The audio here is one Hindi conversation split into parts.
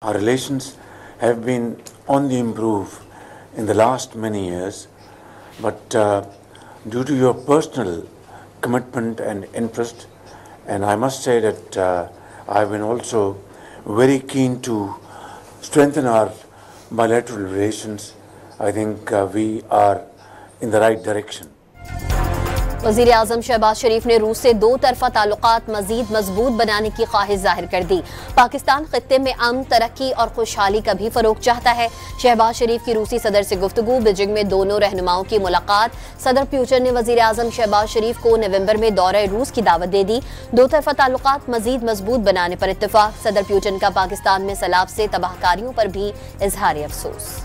Our relations have been on the improve in the last many years, but due to your personal commitment and interest, and I must say that I've been also very keen to strengthen our bilateral relations. I think we are in the right direction. वज़ीर आज़म शहबाज शरीफ ने रूस से दो तरफा ताल्लुकात मजीद मजबूत बनाने की ख्वाहिश जाहिर कर दी। पाकिस्तान खित्ते में अमन, तरक्की और खुशहाली का भी फरोग चाहता है। शहबाज शरीफ की रूसी सदर से गुफ्तगू, बीजिंग में दोनों रहनुमाओं की मुलाकात। सदर प्यूटन ने वज़ीर आज़म शहबाज शरीफ को नवंबर में दौरे रूस की दावत दे दी। दो तरफा ताल्लुकात मजीद मजबूत बनाने पर इत्तेफाक। सदर प्यूटन का पाकिस्तान में सैलाब से तबाहकारियों पर भी इजहार अफसोस।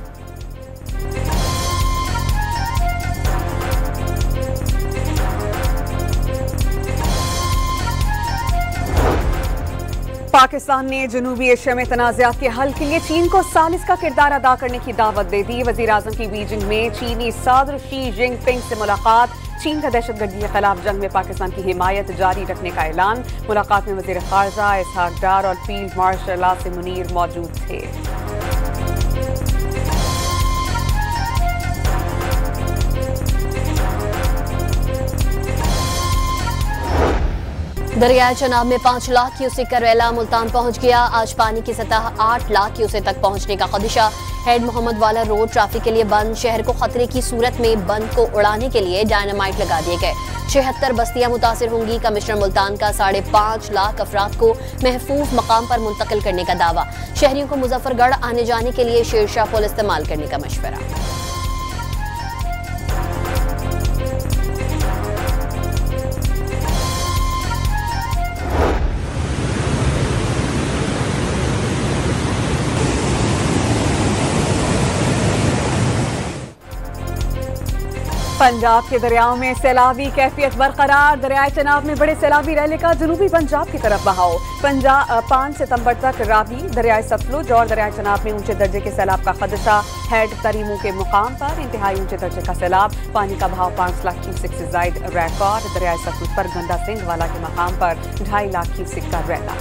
पाकिस्तान ने जनूबी एशिया में तनाज़ात के हल के लिए चीन को सालिस का किरदार अदा करने की दावत दे दी। वज़ीर आज़म की बीजिंग में चीनी सदर शी जिनपिंग से मुलाकात। चीन का दहशतगर्दी के खिलाफ जंग में पाकिस्तान की हिमायत जारी रखने का ऐलान। मुलाकात में वज़ीर ख़ारजा इसहाक डार और फील्ड मार्शल आसिम मुनीर मौजूद थे। दरियाए चनाब में 5 लाख क्यूसेक का रैला मुल्तान पहुंच गया। आज पानी की सतह 8 लाख क्यूसेक तक पहुंचने का खदशा। हेड मोहम्मद वाला रोड ट्रैफिक के लिए बंद। शहर को खतरे की सूरत में बंद को उड़ाने के लिए डायनामाइट लगा दिए गए। 76 बस्तियां मुतासिर होंगी। कमिश्नर मुल्तान का 5.5 लाख अफराद को महफूज मकाम पर मुंतकिल करने का दावा। शहरियों को मुजफ्फरगढ़ आने जाने के लिए शेरशाह पुल इस्तेमाल करने का मशवरा। पंजाब के दरियाओं में सैलाबी कैफियत बरकरार। दरियाए चनाब में बड़े सैलाबी रैले का जनूबी पंजाब की तरफ बहाव। 5 सितंबर तक रावी, दरियाए सतलुज और दरियाए चनाब में ऊंचे दर्जे के सैलाब का खदशा। हेड तरीमू के मुकाम पर इंतहाई ऊंचे दर्जे का सैलाब। पानी का बहाव 5 लाख क्यूसेक से जायद रिकॉर्ड। दरियाए सतलुज पर गंदा सिंह वाला के मकाम पर 2.5 लाख क्यूसेक का रैला।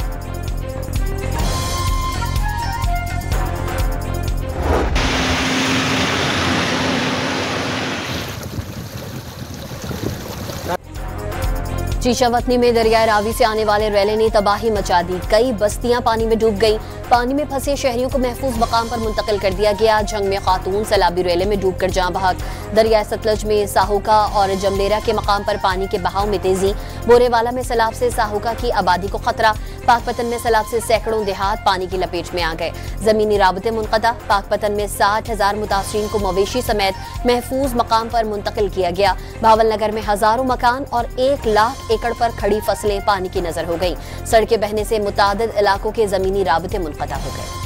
शीशावतनी में दरियाए रावी से आने वाले रैले ने तबाही मचा दी। कई बस्तियां पानी में डूब गईं। पानी में फंसे शहरियों को महफूज मकाम पर मुंतकिल कर दिया गया। जंग में खातून सैलाबी रैले में डूबकर जान बहक। दरियाए सतलज में साहुका और जमलेरा के मकाम पर पानी के बहाव में तेजी। बोरेवाला में सैलाब से साहुका की आबादी को खतरा। पाकपतन में सैलाब से सैकड़ों देहात पानी की लपेट में आ गए। जमीनी राबते मुनक़ता। पाकपतन में 60,000 मुतासरीन को मवेशी समेत महफूज मकाम पर मुंतकिल किया गया। भावल नगर में हजारों मकान और 1 लाख एकड़ पर खड़ी फसलें पानी की नजर हो गईं। सड़कें बहने से मुतादिद इलाकों के जमीनी राबते मुनक़ता हो गए।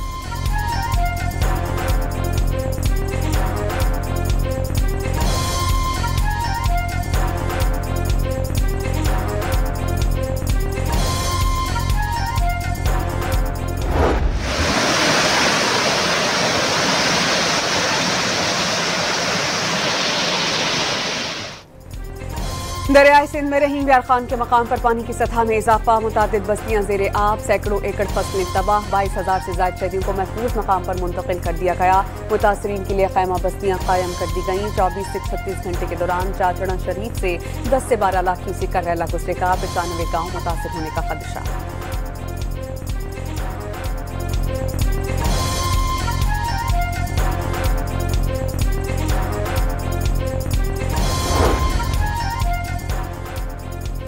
दरियाए सिंध में रहीम यार खान के मकाम पर पानी की सतह में इजाफा। मुतादिद बस्तियां जेरे आब। सैकड़ों एकड़ फसलें तबाह। 22,000 से ज्यादा शहरियों को महफूज मकाम पर मुंतकिल कर दिया गया। मुतासरीन के लिए खैमा बस्तियां कायम कर दी गईं। 24 से 36 घंटे के दौरान चाचड़ा शरीफ से 10 से 12 लाख क्यूसेक का रैला गुजरेगा। 95 गाँव मुतासिर होने का खदशा।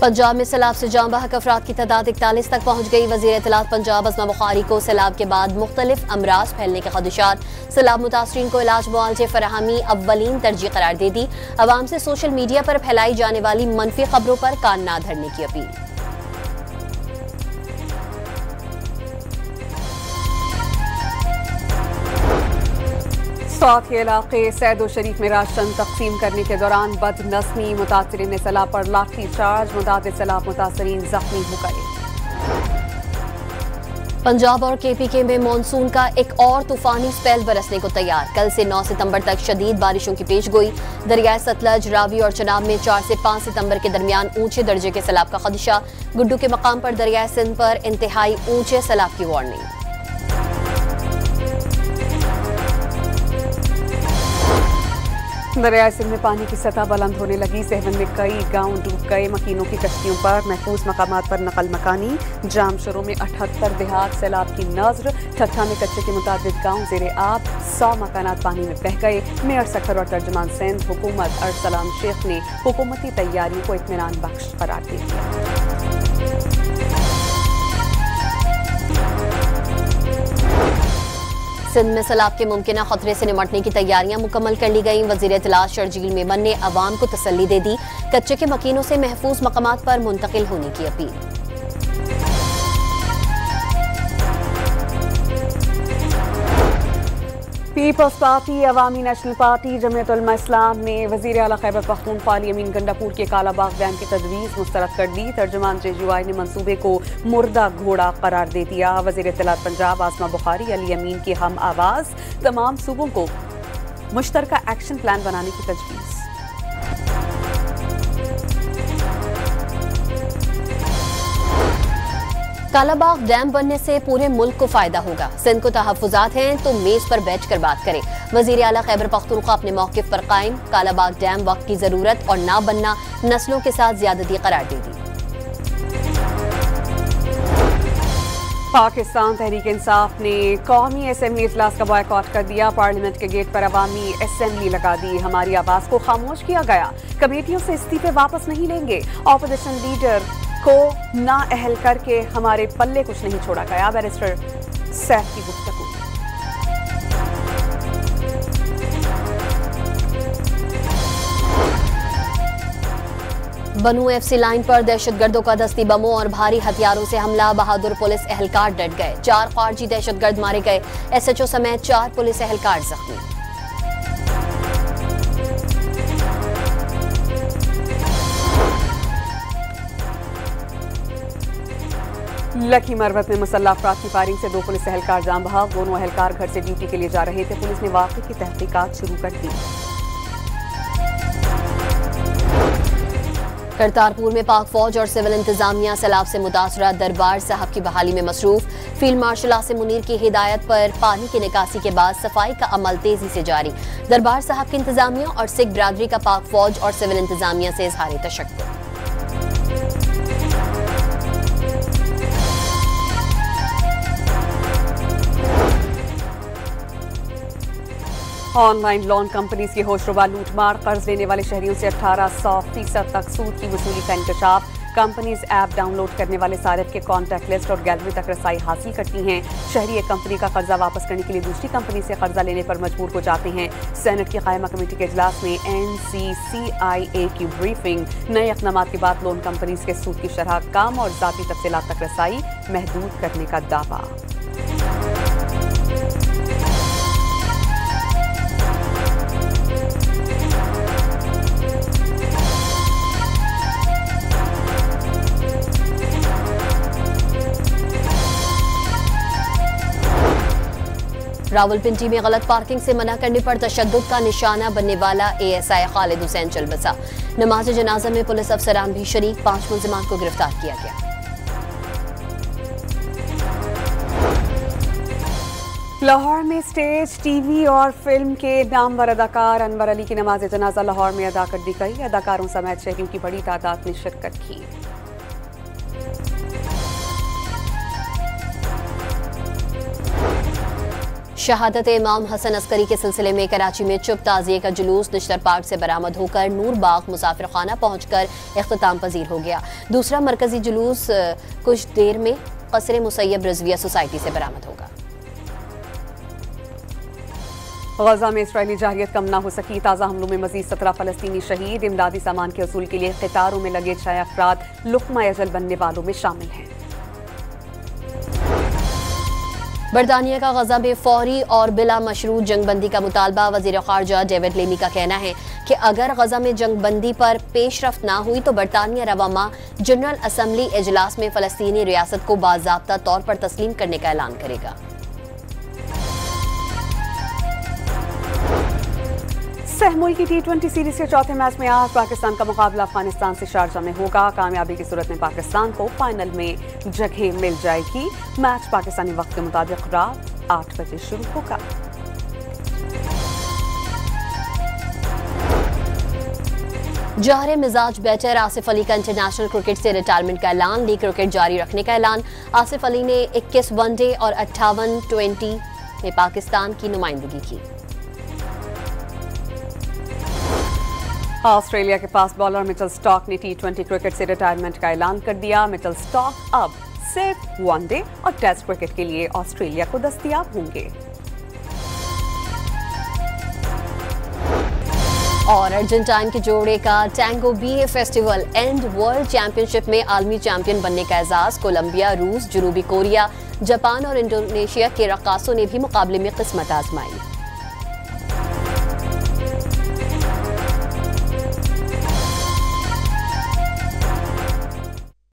पंजाब में सैलाब से जान बहक अफराद की तादाद 41 तक पहुंच गई। वज़ीर इत्तलात पंजाब अज़मा बुखारी को सैलाब के बाद मुख्तलिफ अमराज फैलने के खदशात। सैलाब मुतासरीन को इलाज मुआलजे फराहमी अव्वलीन तरजीह करार दे दी। अवाम से सोशल मीडिया पर फैलाई जाने वाली मनफी खबरों पर कान ना धरने की अपील। सौत के इलाके सैदो शरीफ में राशन तकसीम करने के दौरान बदनस्मी। मुतासरीन ने सैलाब पर लाठी चार्ज। मुतादिद सैलाब मुतासरीन जख्मी हो गए। पंजाब और केपीके में मानसून का एक और तूफानी स्पेल बरसने को तैयार। कल से 9 सितंबर तक शदीद बारिशों की पेशगोई। दरियाए सतलज, रावी और चनाब में 4 से 5 सितंबर के दरमियान ऊंचे दर्जे के सैलाब का खदशा। गुड्डू के मकाम पर दरियाए सिंध पर इंतहाई ऊंचे सैलाब की वार्निंग। दरियाए सिंध में पानी की सतह बुलंद होने लगी। सहवन में कई गांव डूब गए। मकीनों की कश्तियों पर महफूज मकामात पर नकल मकानी। जाम शुरू में 78 देहात सैलाब की नजर। ठट्ठा में कच्चे के मुताबिक गांव जेरे आब। 100 मकानात पानी में बह गए। मेयर सखर और तर्जमान सिंध हुकूमत अरसलाम शेख ने हुकूमती तैयारियों को इत्मीनान बख्श करार दे दिया। सिंध में सैलाब के मुमकिन खतरे से निमटने की तैयारियां मुकम्मल कर ली गईं। वजीर इत्तलात शर्जील मेमन ने अवाम को तसल्ली दे दी। कच्चे के मकीनों से महफूज मकामात पर मुंतकिल होने की अपील। पीपल्स पार्टी, अवामी नेशनल पार्टी, जमीयत उलमा इस्लाम ने वजीर आला खैबर पख्तूनख्वा अली अमीन गंडापुर के कालाबाग डैम की तजवीज़ मुस्तरद कर दी। तर्जुमान JUI ने मंसूबे को मुर्दा घोड़ा करार दे दिया। वजीर इत्तलात पंजाब आसमा बुखारी अली अमीन की हम आवाज़। तमाम सूबों को मुश्तरका एक्शन प्लान बनाने की तजवीज़। कालाबाग डैम बनने से पूरे मुल्क को फायदा होगा। सिंध को तहफ्फुजात हैं तो मेज पर बैठकर बात करें। वजीर आला खैबर पख्तूनख्वा अपने मौक़िफ़ पर कायम। कालाबाग डैम वक्त की जरूरत और ना बनना नस्लों के साथ ज्यादती करार दे दी। पाकिस्तान तहरीक इंसाफ ने कौमी असेंबली इजलास का बॉयकॉट कर दिया। पार्लियामेंट के गेट पर अवामी असेंबली लगा दी। हमारी आवाज को खामोश किया गया। कमेटियों से इस्तीफे वापस नहीं लेंगे। ऑपोजिशन लीडर को नाअहल करके हमारे पल्ले कुछ नहीं छोड़ा गया। बैरिस्टर सैफ की गुफ्तगू। बनू FC लाइन पर दहशतगर्दों का दस्ती बमों और भारी हथियारों से हमला। बहादुर पुलिस एहलकार डट गए। 4 खारजी दहशतगर्द मारे गए। SHO समेत 4 पुलिस एहलकार जख्मी। लखी मरवत में मुसल्लह अफराद की फायरिंग से 2 पुलिस एहलकार जाम बहक। दोनों एहलकार घर से ड्यूटी के लिए जा रहे थे। पुलिस ने वाक़े की तहकीकात शुरू कर दी। करतारपुर में पाक फौज और सिविल इंतजामिया सैलाब से मुतासरा। दरबार साहब की बहाली में मसरूफ। फील्ड मार्शल आसिम मुनीर की हिदायत पर पानी की निकासी के बाद सफाई का अमल तेजी से जारी। दरबार साहब की इंतजामिया और सिख बिरादरी का पाक फौज और सिविल इंतजामिया से इजहार तशक्कुर। ऑनलाइन लोन कंपनीज की होशरुबा लूटमार। कर्ज लेने वाले शहरियों से 1800% तक सूद की वसूली का इंकशाफ। कंपनीज ऐप डाउनलोड करने वाले सारिफ के कॉन्टैक्ट लिस्ट और गैलरी तक रसाई हासिल करती हैं। शहरी एक कंपनी का कर्जा वापस करने के लिए दूसरी कंपनी से कर्जा लेने पर मजबूर हो जाते हैं। सेनेट की कायमा कमेटी के इजलास में NCCIA की ब्रीफिंग। नए इक़दामात के बाद लोन कंपनीज के सूद की शरह कम और ज़ाती तफसीलात तक रसाई महदूद करने का दावा। रावलपिंडी में गलत पार्किंग से मना करने पर तशद्दुद का निशाना बनने वाला ASI खालिद हुसैन चल बसा। नमाज जनाजा में पुलिस अफसरान भी शरीक। 5 मुल्जिमान को गिरफ्तार किया गया। लाहौर में स्टेज, TV और फिल्म के नामवर अदाकार अनवर अली की नमाज जनाजा लाहौर में अदा कर दी गई। अदाकारों समेत शहरियों की बड़ी तादाद ने शिरकत की। शहादत इमाम हसन अस्करी के सिलसिले में कराची में चुप ताज़िये का जुलूस निश्तर पार्क से बरामद होकर नूर बाग मुसाफिर खाना पहुंचकर इख्तिताम पजीर हो गया। दूसरा मरकजी जुलूस कुछ देर में कसरे मुसैयब रजविया सोसाइटी से बरामद होगा। गजा में इसराइली जारियत कम न हो सकी। ताज़ा हमलों में मजीद 17 फलस्तीनी शहीद। इमदादी सामान के वसूल के लिए कतारों में लगे 6 अफराद लुक़मा अजल बनने वालों में शामिल हैं। बरतानिया का गजा में फौरी और बिला मशरूत जंगबंदी का मुतालबा। वजीर खारजा डेविड लेमी का कहना है कि अगर गजा में जंगबंदी पर पेशरफ्त ना हुई तो बरतानिया रवा माह जनरल असम्बली इजलास में फलस्तीनी रियासत को बाज़ाब्ता तौर पर तस्लीम करने का ऐलान करेगा। सहमुल की T20 सीरीज के चौथे मैच में आज पाकिस्तान का मुकाबला अफगानिस्तान से शारजा में होगा। कामयाबी की सूरत में पाकिस्तान को फाइनल में जगह मिल जाएगी। मैच पाकिस्तानी वक्त के मुताबिक रात 8 बजे शुरू होगा। जौहरे मिजाज बैटर आसिफ अली का इंटरनेशनल क्रिकेट से रिटायरमेंट का ऐलान, लीग क्रिकेट जारी रखने का ऐलान। आसिफ अली ने 21 वनडे और 58 20 में पाकिस्तान की नुमाइंदगी की। ऑस्ट्रेलिया के फास्ट बॉलर मिचेल स्टार्क ने T20 क्रिकेट से रिटायरमेंट का ऐलान कर दिया। मिचेल स्टार्क अब सिर्फ वनडे और टेस्ट क्रिकेट के लिए ऑस्ट्रेलिया को दस्तयाब होंगे। और अर्जेंटाइन के जोड़े का tango BA festival and world championship में आलमी चैंपियन बनने का एजाज। कोलंबिया, रूस, जनूबी कोरिया, जापान और इंडोनेशिया के रक्कासों ने भी मुकाबले में किस्मत आजमाई।